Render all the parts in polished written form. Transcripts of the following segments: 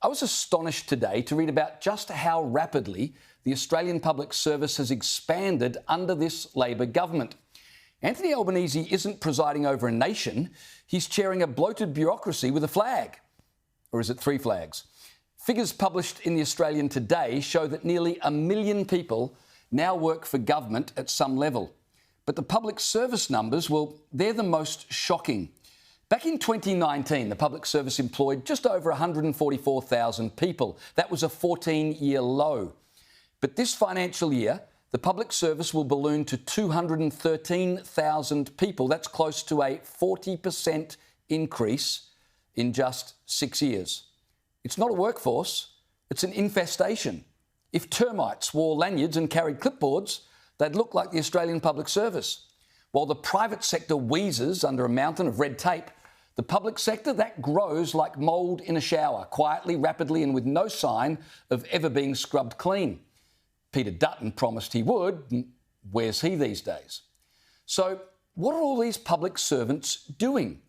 I was astonished today to read about just how rapidly the Australian public service has expanded under this Labor government. Anthony Albanese isn't presiding over a nation, he's chairing a bloated bureaucracy with a flag. Or is it three flags? Figures published in the Australian today show that nearly 1 million people now work for government at some level. But the public service numbers, well, they're the most shocking. Back in 2019, the public service employed just over 144,000 people. That was a 14-year low. But this financial year, the public service will balloon to 213,000 people. That's close to a 40% increase in just 6 years. It's not a workforce, it's an infestation. If termites wore lanyards and carried clipboards, they'd look like the Australian public service. While the private sector wheezes under a mountain of red tape, the public sector, that grows like mould in a shower, quietly, rapidly and with no sign of ever being scrubbed clean. Peter Dutton promised he would. Where's he these days? So what are all these public servants doing?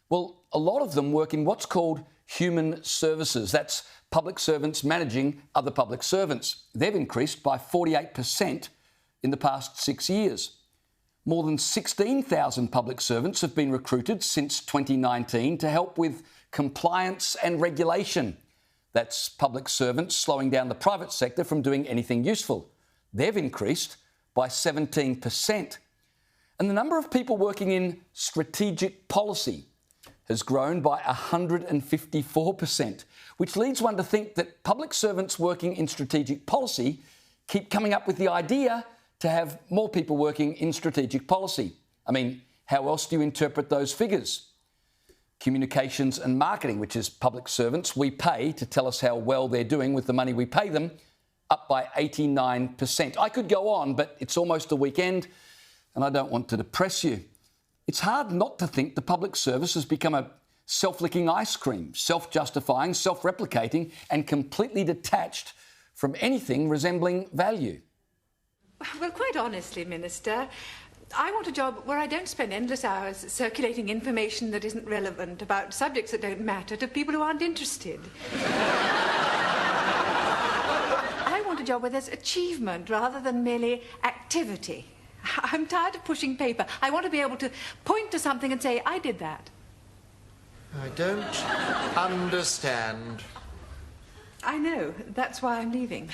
Well, a lot of them work in what's called human services. That's public servants managing other public servants. They've increased by 48% in the past 6 years. More than 16,000 public servants have been recruited since 2019 to help with compliance and regulation. That's public servants slowing down the private sector from doing anything useful. They've increased by 17%. And the number of people working in strategic policy has grown by 154%, which leads one to think that public servants working in strategic policy keep coming up with the idea to have more people working in strategic policy. I mean, how else do you interpret those figures? Communications and marketing, which is public servants we pay to tell us how well they're doing with the money we pay them, up by 89%. I could go on, but it's almost the weekend and I don't want to depress you. It's hard not to think the public service has become a self-licking ice cream, self-justifying, self-replicating and completely detached from anything resembling value. Well, quite honestly, Minister, I want a job where I don't spend endless hours circulating information that isn't relevant about subjects that don't matter to people who aren't interested. I want a job where there's achievement rather than merely activity. I'm tired of pushing paper. I want to be able to point to something and say, I did that. I don't understand. I know. That's why I'm leaving.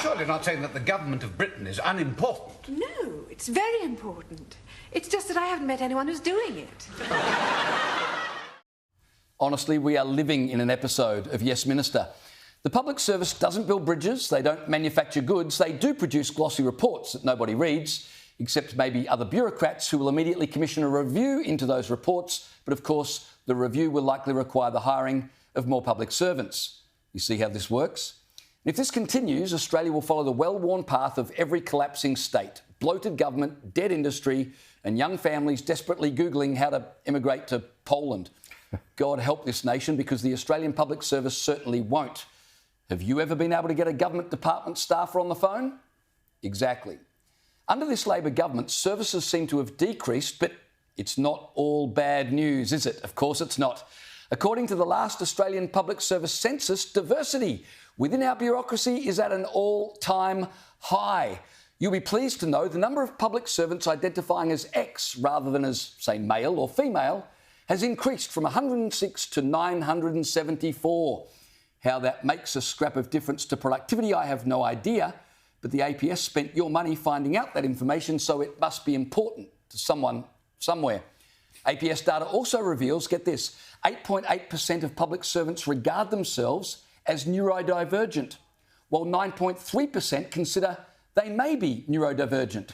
Surely not saying that the government of Britain is unimportant. No, it's very important. It's just that I haven't met anyone who's doing it. Honestly, we are living in an episode of Yes Minister. The public service doesn't build bridges, they don't manufacture goods, they do produce glossy reports that nobody reads, except maybe other bureaucrats who will immediately commission a review into those reports. But of course, the review will likely require the hiring of more public servants. You see how this works? If this continues, Australia will follow the well-worn path of every collapsing state. Bloated government, dead industry, and young families desperately Googling how to immigrate to Poland. God help this nation, because the Australian public service certainly won't. Have you ever been able to get a government department staffer on the phone? Exactly. Under this Labor government, services seem to have decreased, but it's not all bad news, is it? Of course it's not. According to the last Australian Public Service census, diversity within our bureaucracy is at an all-time high. You'll be pleased to know the number of public servants identifying as X rather than as, say, male or female has increased from 106 to 974. How that makes a scrap of difference to productivity, I have no idea, but the APS spent your money finding out that information, so it must be important to someone somewhere. APS data also reveals, get this, 8.8% of public servants regard themselves as neurodivergent, while 9.3% consider they may be neurodivergent.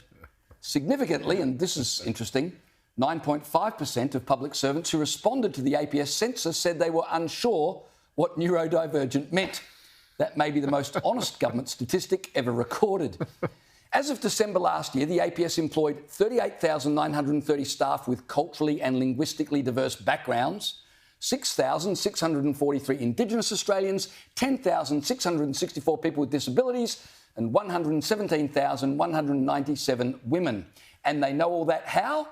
Significantly, and this is interesting, 9.5% of public servants who responded to the APS census said they were unsure what neurodivergent meant. That may be the most honest government statistic ever recorded. As of December last year, the APS employed 38,930 staff with culturally and linguistically diverse backgrounds, 6,643 Indigenous Australians, 10,664 people with disabilities, and 117,197 women. And they know all that how?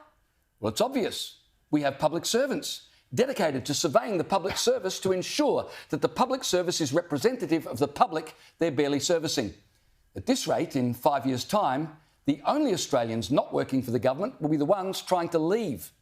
Well, it's obvious. We have public servants. dedicated to surveying the public service to ensure that the public service is representative of the public they're barely servicing. At this rate, in 5 years' time, the only Australians not working for the government will be the ones trying to leave.